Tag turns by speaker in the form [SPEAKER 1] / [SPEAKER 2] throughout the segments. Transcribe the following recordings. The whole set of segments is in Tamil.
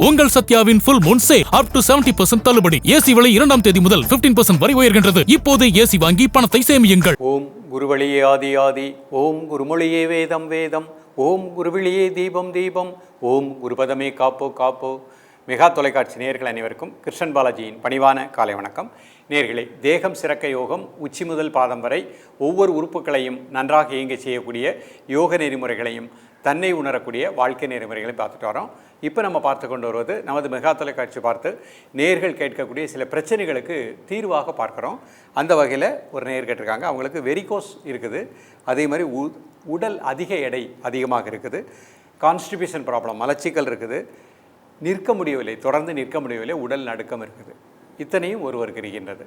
[SPEAKER 1] உங்கள் சத்யாவின் full moon sale up to 70% தள்ளுபடி. ஏசி விலை 2ஆம் தேதி முதல் 15% வரை உயர்கின்றது. இப்போது ஏசி வாங்கி பணத்தை சேமியுங்கள்.
[SPEAKER 2] ஓம் குருவழியே ஆதி ஆதி, ஓம் குருமொழியே வேதம் வேதம், ஓம் குருவிழியே தீபம் தீபம், ஓம் குருபதமே காப்போ காப்போ. மெகா தொலைக்காட்சி நேயர்கள் அனைவருக்கும் கிருஷ்ணன் பாலாஜியின் பணிவான காலை வணக்கம். நேயர்களே, தேகம் சிறக்க யோகம், உச்சி முதல் பாதம் வரை ஒவ்வொரு உறுப்புகளையும் நன்றாக இயங்க செய்யக்கூடிய யோக நெறிமுறைகளையும் தன்னை உணரக்கூடிய வாழ்க்கை நெறிமுறைகளையும் பார்த்துட்டு வரோம். இப்போ நம்ம பார்த்து கொண்டு வருவது நமது மெகா தொலைக்காட்சி பார்த்து நேயர்கள் கேட்கக்கூடிய சில பிரச்சனைகளுக்கு தீர்வாக பார்க்குறோம். அந்த வகையில் ஒரு நேயர் கேட்டிருக்காங்க, அவங்களுக்கு வெரிகோஸ் இருக்குது, அதே மாதிரி உடல் அதிக எடை அதிகமாக இருக்குது, கான்ஸ்டிபேஷன் ப்ராப்ளம் மலச்சிக்கல் இருக்குது, நிற்க முடியவில்லை, தொடர்ந்து நிற்க முடியவில்லை, உடல் நடுக்கம் இருக்குது, இத்தனையும் ஒருவருக்கு இருக்கின்றது.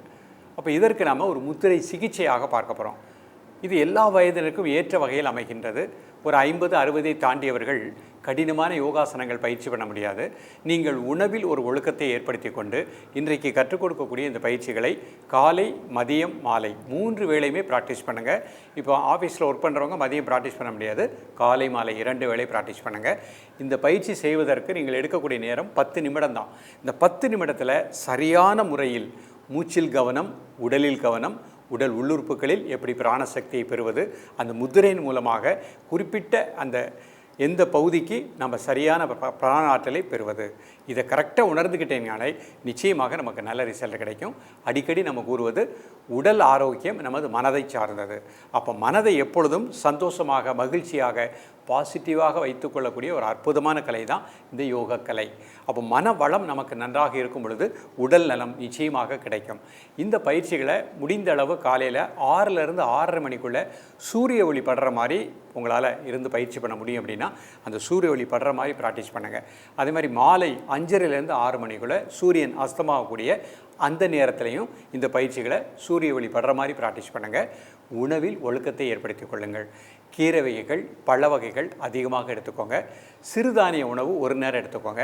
[SPEAKER 2] அப்போ இதற்கு நாம் ஒரு முத்திரை சிகிச்சையாக பார்க்க போகிறோம். இது எல்லா வயதினருக்கும் ஏற்ற வகையில் அமைகின்றது. ஒரு 50-60 தாண்டியவர்கள் கடினமான யோகாசனங்கள் பயிற்சி பண்ண முடியாது. நீங்கள் உணவில் ஒரு ஒழுக்கத்தை ஏற்படுத்தி கொண்டு இன்றைக்கு கற்றுக் கொடுக்கக்கூடிய இந்த பயிற்சிகளை காலை மதியம் மாலை 3 வேளையுமே ப்ராக்டிஸ் பண்ணுங்கள். இப்போ ஆஃபீஸில் ஒர்க் பண்ணுறவங்க மதியம் ப்ராக்டிஸ் பண்ண முடியாது, காலை மாலை 2 வேளை ப்ராக்டிஸ் பண்ணுங்கள். இந்த பயிற்சி செய்வதற்கு நீங்கள் எடுக்கக்கூடிய நேரம் 10 நிமிடம் தான். இந்த 10 நிமிடத்தில் சரியான முறையில் மூச்சில் கவனம், உடலில் கவனம், உடல் உள்ளுறுப்புகளில் எப்படி பிராணசக்தியை பெறுவது, அந்த முத்திரையின் மூலமாக குறிப்பிட்ட அந்த எந்த பகுதிக்கு நம்ம சரியான பிராண ஆற்றலை பெறுவது, இதை கரெக்டாக உணர்ந்துக்கிட்டேனாலே நிச்சயமாக நமக்கு நல்ல ரிசல்ட் கிடைக்கும். அடிக்கடி நம்ம கூறுவது உடல் ஆரோக்கியம் நமது மனதை சார்ந்தது. அப்போ மனதை எப்பொழுதும் சந்தோஷமாக மகிழ்ச்சியாக பாசிட்டிவாக வைத்துக்கொள்ளக்கூடிய ஒரு அற்புதமான கலை தான் இந்த யோக கலை. அப்போ மன வளம் நமக்கு நன்றாக இருக்கும் பொழுது உடல் நலம் நிச்சயமாக கிடைக்கும். இந்த பயிற்சிகளை முடிந்த அளவு காலையில் 6லேருந்து 6:30 மணிக்குள்ளே சூரிய ஒளி படுற மாதிரி உங்களால் இருந்து பயிற்சி பண்ண முடியும் அப்படின்னா அந்த சூரிய ஒளி படுற மாதிரி ப்ராக்டிஸ் பண்ணுங்கள். அதே மாதிரி மாலை 5:30லேருந்து 6 மணிக்குள்ளே சூரியன் அஸ்தமாகக்கூடிய அந்த நேரத்திலையும் இந்த பயிற்சிகளை சூரிய ஒளி படுற மாதிரி ப்ராக்டிஸ் பண்ணுங்கள். உணவில் ஒழுக்கத்தை ஏற்படுத்தி கொள்ளுங்கள். கீரை வகைகள், பழ வகைகள் அதிகமாக எடுத்துக்கோங்க. சிறுதானிய உணவு ஒரு நேரம் எடுத்துக்கோங்க.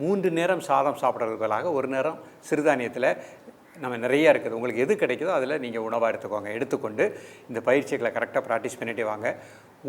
[SPEAKER 2] 3 நேரம் சாதம் சாப்பிட்றதுக்கு பதிலாக ஒரு நேரம் சிறுதானியத்தில் நம்ம நிறையா இருக்குது, உங்களுக்கு எது கிடைக்குதோ அதில் நீங்கள் உணவாக எடுத்துக்கொண்டு இந்த பயிற்சிகளை கரெக்டாக ப்ராக்டிஸ் பண்ணிகிட்டே வாங்க.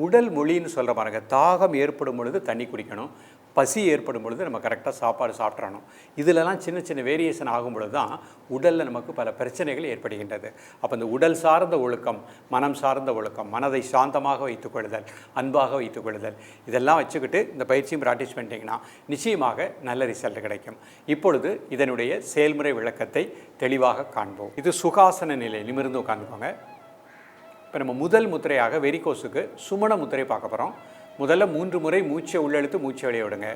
[SPEAKER 2] உடல் மொழின்னு சொல்கிற பாருங்க, தாகம் ஏற்படும் பொழுது தண்ணி குடிக்கணும், பசி ஏற்படும் பொழுது நம்ம கரெக்டாக சாப்பாடு சாப்பிட்றணும். இதிலெல்லாம் சின்ன சின்ன வேரியேஷன் ஆகும் பொழுது தான் உடலில் நமக்கு பல பிரச்சனைகள் ஏற்படுகின்றது. அப்போ இந்த உடல் சார்ந்த ஒழுக்கம், மனம் சார்ந்த ஒழுக்கம், மனதை சாந்தமாக வைத்துக்கொள்ளுதல், அன்பாக வைத்துக்கொள்ளுதல், இதெல்லாம் வச்சுக்கிட்டு இந்த பயிற்சியும் ப்ராக்டிஸ் பண்ணிட்டீங்கன்னா நிச்சயமாக நல்ல ரிசல்ட் கிடைக்கும். இப்பொழுது இதனுடைய செயல்முறை விளக்கத்தை தெளிவாக காண்போம். இது சுகாசன நிலை, நிமிர்ந்து உட்காந்துக்கோங்க. இப்போ நம்ம முதல் முத்திரையாக வெரிகோஸுக்கு சுமண முத்திரை பார்க்க போகிறோம். முதல்ல 3 முறை மூச்சை உள்ளெழுத்து மூச்சை வெளியே விடுங்க.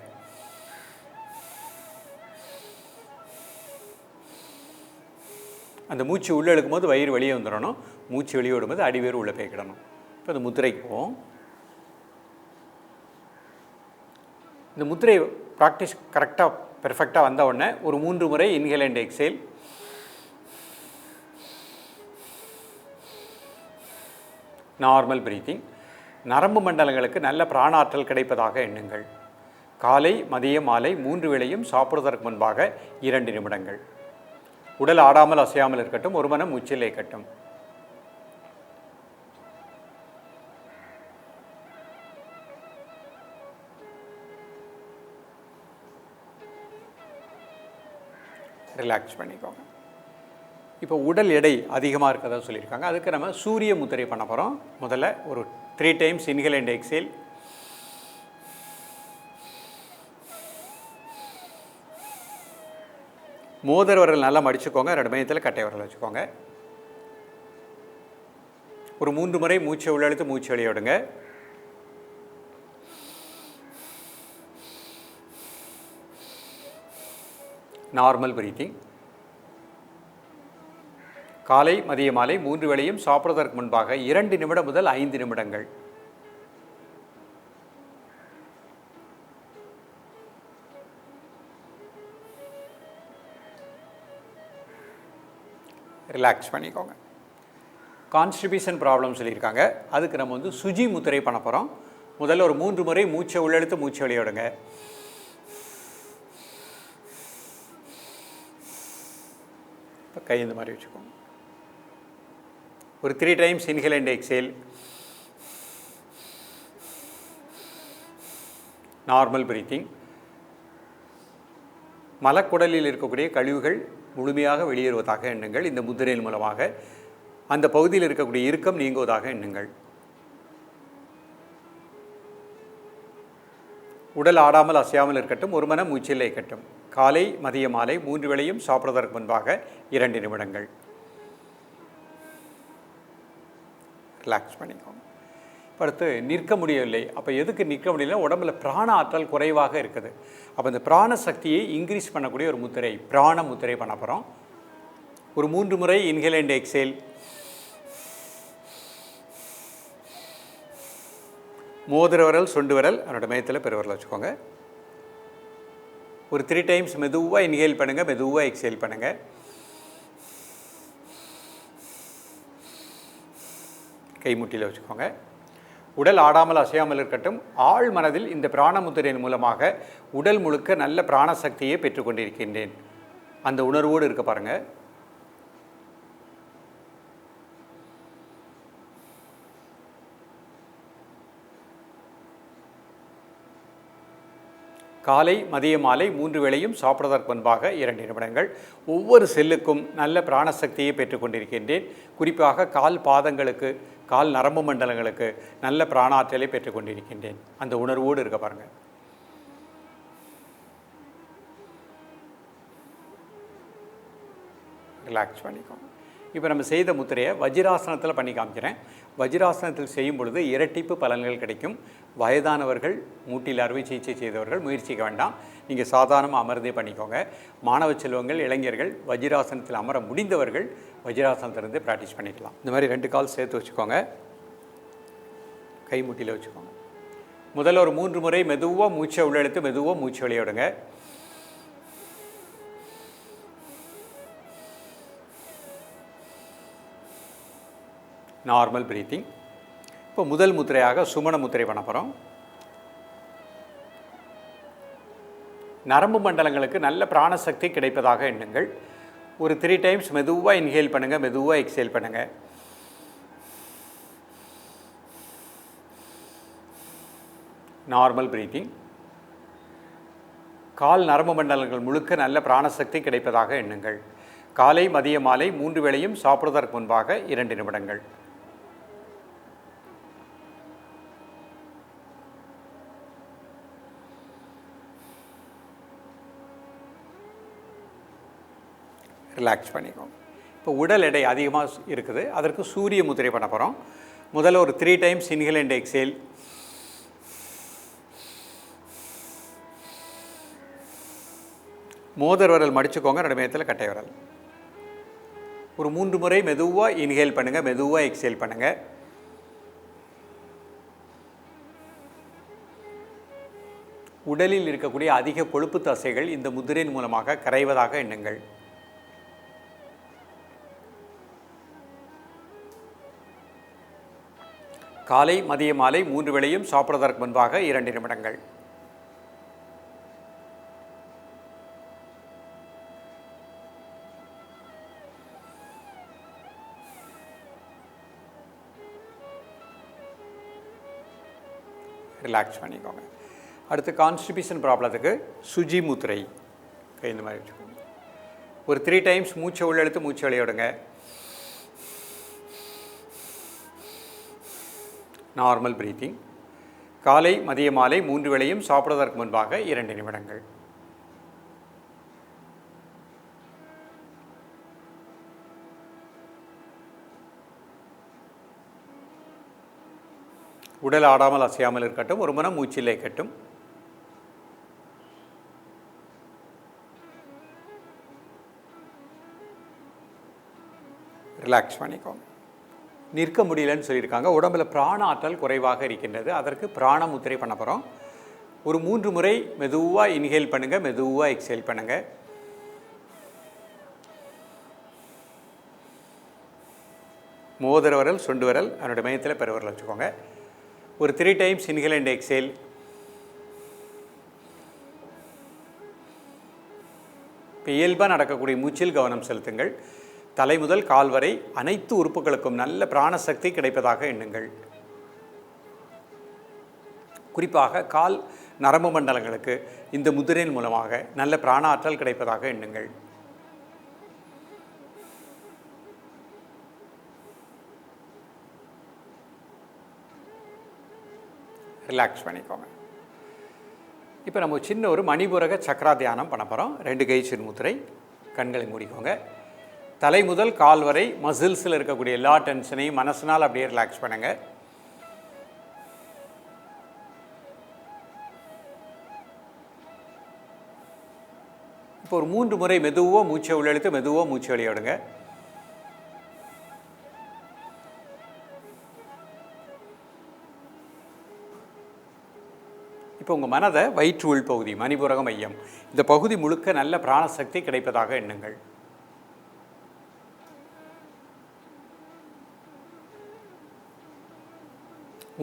[SPEAKER 2] அந்த மூச்சு உள்ளே இழுக்கும் போது வயிறு வெளியே வந்துடணும், மூச்சு வெளியே விடும்போது அடிவேறு உள்ளே போய்க்கிடணும். இப்போ இந்த முத்திரைக்கு போவோம். இந்த முத்திரை ப்ராக்டிஸ் கரெக்டாக பெர்ஃபெக்டாக வந்த உடனே ஒரு 3 முறை inhale and exhale. Normal breathing. நரம்பு மண்டலங்களுக்கு நல்ல பிராணாற்றல் கிடைப்பதாக எண்ணுங்கள். காலை மதியம் மாலை 3 வேளையும் சாப்பிடுவதற்கு முன்பாக 2 நிமிடங்கள். உடல் ஆடாமல் அசையாமல் இருக்கட்டும், ஒரு மனம் மூச்சில் இருக்கட்டும். ரிலாக்ஸ் பண்ணிக்கோங்க. இப்போ உடல் எடை அதிகமாக இருக்கிறதா சொல்லியிருக்காங்க, அதுக்கு நம்ம சூரிய முத்திரை பண்ண போகிறோம். முதல்ல ஒரு 3 டைம்ஸ் இன்ஹேல் அண்ட் எக்ஸேல். மோதிர விரல் நல்லா மடிச்சுக்கோங்க, 2 மையத்தில் கட்டை விரல் வச்சுக்கோங்க. ஒரு 3 முறை மூச்சை உள்ளெழுத்து மூச்சு வெளியே விடுங்க. Normal breathing. காலை மதிய மாலை 3 வேளையும் சாப்பிடுவதற்கு முன்பாக 2 நிமிடம் முதல் 5 நிமிடங்கள். ரிலாக்ஸ் பண்ணிக்கோங்க. கான்ஸ்டிபேஷன் ப்ராப்ளம் சொல்லியிருக்காங்க, அதுக்கு நம்ம சுஜி முத்திரை பண்ண போகிறோம். முதல்ல ஒரு 3 முறை மூச்சை உள்ளெழுத்து மூச்சை வெளியே விடுங்க. இப்போ கை இந்த மாதிரி வச்சுக்கோங்க. ஒரு 3 times inhale and exhale. Normal breathing. மலக்குடலில் இருக்கக்கூடிய கழிவுகள் முழுமையாக வெளியேறுவதாக எண்ணுங்கள். இந்த முத்திரையின் மூலமாக அந்த பகுதியில் இருக்கக்கூடிய இறுக்கம் நீங்குவதாக எண்ணுங்கள். உடல் ஆடாமல் அசையாமல் இருக்கட்டும். ஒரு மனம் மூச்சில் இருக்கட்டும். காலை மதிய மாலை 3 வேளையும் சாப்பிடுவதற்கு முன்பாக 2 நிமிடங்கள் ரிலாக்ஸ் பண்ணிக்கோங்க. அடுத்து நிற்க முடியவில்லை. அப்போ எதுக்கு நிற்க முடியல? உடம்புல பிராண ஆற்றல் குறைவாக இருக்குது. அப்போ இந்த பிராண சக்தியை இன்க்ரீஸ் பண்ணக்கூடிய ஒரு முத்திரை, பிராண முத்திரை பண்ண போகிறோம். ஒரு 3 முறை இன்ஹேல் அண்ட் எக்ஸேல். மோதிர விரல், சொண்டு விரல் அதனோட மையத்தில் பெருவிரல் வச்சுக்கோங்க. ஒரு 3 டைம்ஸ் மெதுவாக இன்ஹேல் பண்ணுங்கள், மெதுவாக எக்ஸேல் பண்ணுங்கள். கைமுட்டியில் வச்சுக்கோங்க. உடல் ஆடாமல் அசையாமல் இருக்கட்டும். ஆழ் மனதில் இந்த பிராண முத்திரையின் மூலமாக உடல் முழுக்க நல்ல பிராணசக்தியை பெற்றுக்கொண்டிருக்கின்றேன். அந்த உணர்வோடு இருக்க பாருங்கள். காலை மதிய மாலை 3 வேளையும் சாப்பிடுவதற்கு முன்பாக 2 நிமிடங்கள். ஒவ்வொரு செல்லுக்கும் நல்ல பிராணசக்தியை பெற்றுக்கொண்டிருக்கின்றேன். குறிப்பாக கால் பாதங்களுக்கு, கால் நரம்பு மண்டலங்களுக்கு நல்ல பிராணாற்றலை பெற்றுக்கொண்டிருக்கின்றேன். அந்த உணர்வோடு இருக்க பாருங்கள். ரிலாக்ஸ் பண்ணிக்கோங்க. இப்போ நம்ம செய்த முத்திரையை வஜ்ராசனத்தில் பண்ணி காமிக்கிறேன். வஜ்ராசனத்தில் செய்யும் பொழுது இரட்டிப்பு பலன்கள் கிடைக்கும். வயதானவர்கள், மூட்டில் அறுவை சிகிச்சை செய்தவர்கள் முயற்சிக்க வேண்டாம். நீங்கள் சாதாரணமாக அமர்ந்தே பண்ணிக்கோங்க. மாணவ செல்வங்கள், இளைஞர்கள் வஜ்ராசனத்தில் அமர முடிந்தவர்கள் வஜ்ராசனத்திலிருந்து ப்ராக்டிஸ் பண்ணிக்கலாம். இந்த மாதிரி 2 கால் சேர்த்து வச்சுக்கோங்க. கை முட்டியில் வச்சுக்கோங்க. முதல்ல ஒரு 3 முறை மெதுவாக மூச்சை உள்ளெடுத்து மெதுவாக மூச்சு வெளியிடுங்க. Normal breathing. இப்போ முதல் முத்திரையாக சுமண முத்திரை பண்ண போகிறோம். நரம்பு மண்டலங்களுக்கு நல்ல பிராணசக்தி கிடைப்பதாக எண்ணுங்கள். ஒரு 3 டைம்ஸ் மெதுவாக இன்ஹேல் பண்ணுங்கள், மெதுவாக எக்ஸேல் பண்ணுங்கள். Normal breathing. கால் நரம்பு மண்டலங்கள் முழுக்க நல்ல பிராணசக்தி கிடைப்பதாக எண்ணுங்கள். காலை மதிய மாலை 3 வேளையும் சாப்பிடுவதற்கு முன்பாக 2 நிமிடங்கள். ரிலாக்ஸ் பண்ணிக்கோங்க. இப்போ உடல் எடை அதிகமாக இருக்குது. அதற்கு சூரிய முத்திரை பண்ண போகிறோம். முதல்ல ஒரு 3 டைம்ஸ் இன்ஹேல் அண்ட் எக்ஸேல். மோதிர விரல் மடிச்சுக்கோங்க, நடுமையத்தில் கட்டை விரல். ஒரு 3 முறை மெதுவாக இன்ஹேல் பண்ணுங்கள், மெதுவாக எக்ஸேல் பண்ணுங்கள். உடலில் இருக்கக்கூடிய அதிக கொழுப்பு தசைகள் இந்த முத்திரையின் மூலமாக கரைவதாக எண்ணுங்கள். காலை மதிய மாலை 3 வேளையும் சாப்பிடுவதற்கு முன்பாக 2 நிமிடங்கள். ரிலாக்ஸ் பண்ணிக்கோங்க. அடுத்து கான்ஸ்டிபேஷன் ப்ராப்ளத்துக்கு சுஜி முத்திரை. கை இந்த மாதிரி வச்சுக்கோங்க. ஒரு 3 டைம்ஸ் மூச்சை உள்ளெடுத்து மூச்சை வெளியிடுங்க. Normal breathing. காலை மதிய மாலை 3 வேளையும் சாப்பிடுவதற்கு முன்பாக 2 நிமிடங்கள். உடல் ஆடாமல் அசையாமல் இருக்கட்டும். ஒரு மனம் மூச்சில் இருக்கட்டும். ரிலாக்ஸ் பண்ணிக்கோங்க. நிற்க முடியலன்னு சொல்லியிருக்காங்க. உடம்புல பிராண ஆற்றல் குறைவாக இருக்கின்றது. அதற்கு பிராண முத்திரை பண்ண போகிறோம். ஒரு 3 முறை மெதுவாக இன்ஹேல் பண்ணுங்கள், மெதுவாக எக்ஸேல் பண்ணுங்கள். மோதிர விரல், சொண்டு விரல் அதனோட மையத்தில் பெருவிரல் வச்சுக்கோங்க. ஒரு 3 டைம்ஸ் இன்ஹேல் அண்ட் எக்ஸேல். இப்போ இயல்பாக நடக்கக்கூடிய மூச்சில் கவனம் செலுத்துங்கள். தலை முதல் கால் வரை அனைத்து உறுப்புகளுக்கும் நல்ல பிராணசக்தி கிடைப்பதாக எண்ணுங்கள். குறிப்பாக கால் நரம்பு மண்டலங்களுக்கு இந்த முதிரையின் மூலமாக நல்ல பிராண ஆற்றல் கிடைப்பதாக எண்ணுங்கள். ரிலாக்ஸ் பண்ணிக்கோங்க. இப்போ நம்ம சின்ன ஒரு மணிபூரக சக்கரா தியானம் பண்ண போகிறோம். 2 கை சின்முத்திரை, கண்களை மூடிக்கோங்க. தலை முதல் கால் வரை மசில்ஸில் இருக்கக்கூடிய எல்லா டென்ஷனையும் மனசினால் அப்படியே ரிலாக்ஸ் பண்ணுங்கள். இப்போ ஒரு 3 முறை மெதுவாக மூச்சை உள்ளெழுத்து மெதுவாக மூச்சை வெளியே விடுங்க. இப்போ உங்கள் மனதை வயிற்று உள் பகுதி மணிபூரக மையம் இந்த பகுதி முழுக்க நல்ல பிராணசக்தி கிடைப்பதாக எண்ணுங்கள்.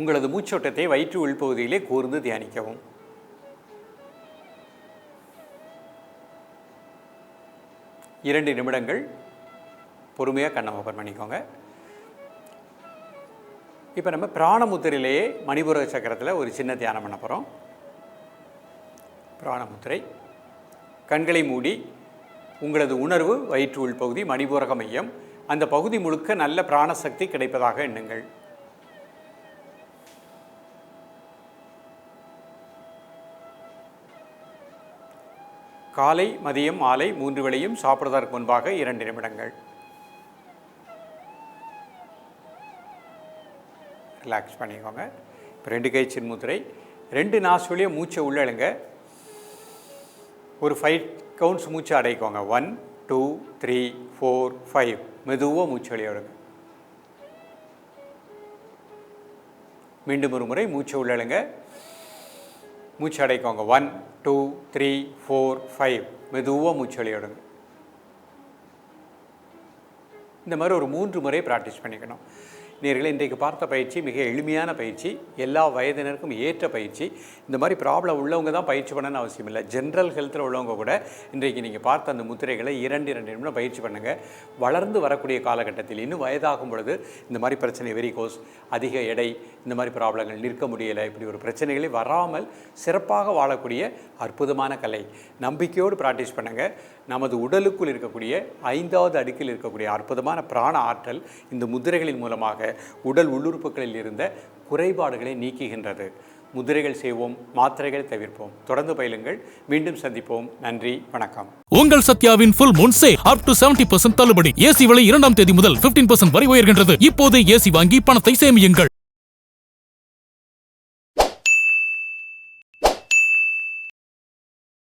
[SPEAKER 2] உங்களது மூச்சோட்டத்தை வயிற்று உள்பகுதியிலே கூர்ந்து தியானிக்கவும். இரண்டு நிமிடங்கள் பொறுமையாக கண்ணை ஓப்பன் பண்ணிக்கோங்க. இப்போ நம்ம பிராணமுத்திரையிலேயே மணிபூரக சக்கரத்தில் ஒரு சின்ன தியானம் பண்ண போகிறோம். பிராணமுத்திரை, கண்களை மூடி உங்களது உணர்வு வயிற்று உள்பகுதி மணிபூரக மையம் அந்த பகுதி முழுக்க நல்ல பிராணசக்தி கிடைப்பதாக எண்ணுங்கள். காலை மதியம் மாலை 3 வேளையும் சாப்பிடுவதற்கு முன்பாக 2 நிமிடங்கள். ரிலாக்ஸ் பண்ணிக்கோங்க. இப்போ 2 கை சின்முத்திரை, 2 நாசுவலியும் மூச்சை உள்ளழுங்க. ஒரு 5 கவுண்ட்ஸ் மூச்சை அடைக்கோங்க. 1 2 3 4 5 மெதுவாக மூச்சு வெளியே விடுங்க. மீண்டும் ஒரு முறை மூச்சை உள்ளழுங்க, மூச்சு அடைக்கோங்க. 1 2 3 4 5 மெதுவாக மூச்சு வெளியே விடுங்க. இந்த மாதிரி ஒரு 3 முறை ப்ராக்டிஸ் பண்ணிக்கணும். நேயர்களே, இன்றைக்கு பார்த்த பயிற்சி மிக எளிமையான பயிற்சி, எல்லா வயதினருக்கும் ஏற்ற பயிற்சி. இந்த மாதிரி ப்ராப்ளம் உள்ளவங்க தான் பயிற்சி பண்ணணும்னு அவசியம் இல்லை. ஜென்ரல் ஹெல்த்தில் உள்ளவங்க கூட இன்றைக்கு நீங்கள் பார்த்த அந்த முத்திரைகளை 2 நிமிடம் பயிற்சி பண்ணுங்கள். வளர்ந்து வரக்கூடிய காலகட்டத்தில் இன்னும் வயதாகும் பொழுது இந்த மாதிரி பிரச்சனை, வெரிகோஸ், அதிக எடை, இந்த மாதிரி ப்ராப்ளங்கள், நிற்க முடியலை, இப்படி ஒரு பிரச்சனைகளை வராமல் சிறப்பாக வாழக்கூடிய அற்புதமான கலை. நம்பிக்கையோடு ப்ராக்டிஸ் பண்ணுங்கள். நமது உடலுக்குள் இருக்கக்கூடிய 5வது அடுக்கில் இருக்கக்கூடிய அற்புதமான பிராண ஆற்றல் இந்த முதிரைகளின் மூலமாக உடல் உள்ளுறுப்புகளில் இருந்த குறைபாடுகளை நீக்குகின்றது. முதிரைகள் செய்வோம், மாத்திரைகள் தவிர்ப்போம். தொடர்ந்து பயிலுங்கள். மீண்டும் சந்திப்போம். நன்றி, வணக்கம்.
[SPEAKER 1] உங்கள் சத்யாவின் full moon sale up to 70% தள்ளுபடி. ஏசி விலை 2ஆம் தேதி முதல் 15% வரை உயர்கின்றது. இப்போது ஏசி வாங்கி பணத்தை சேமியுங்கள்.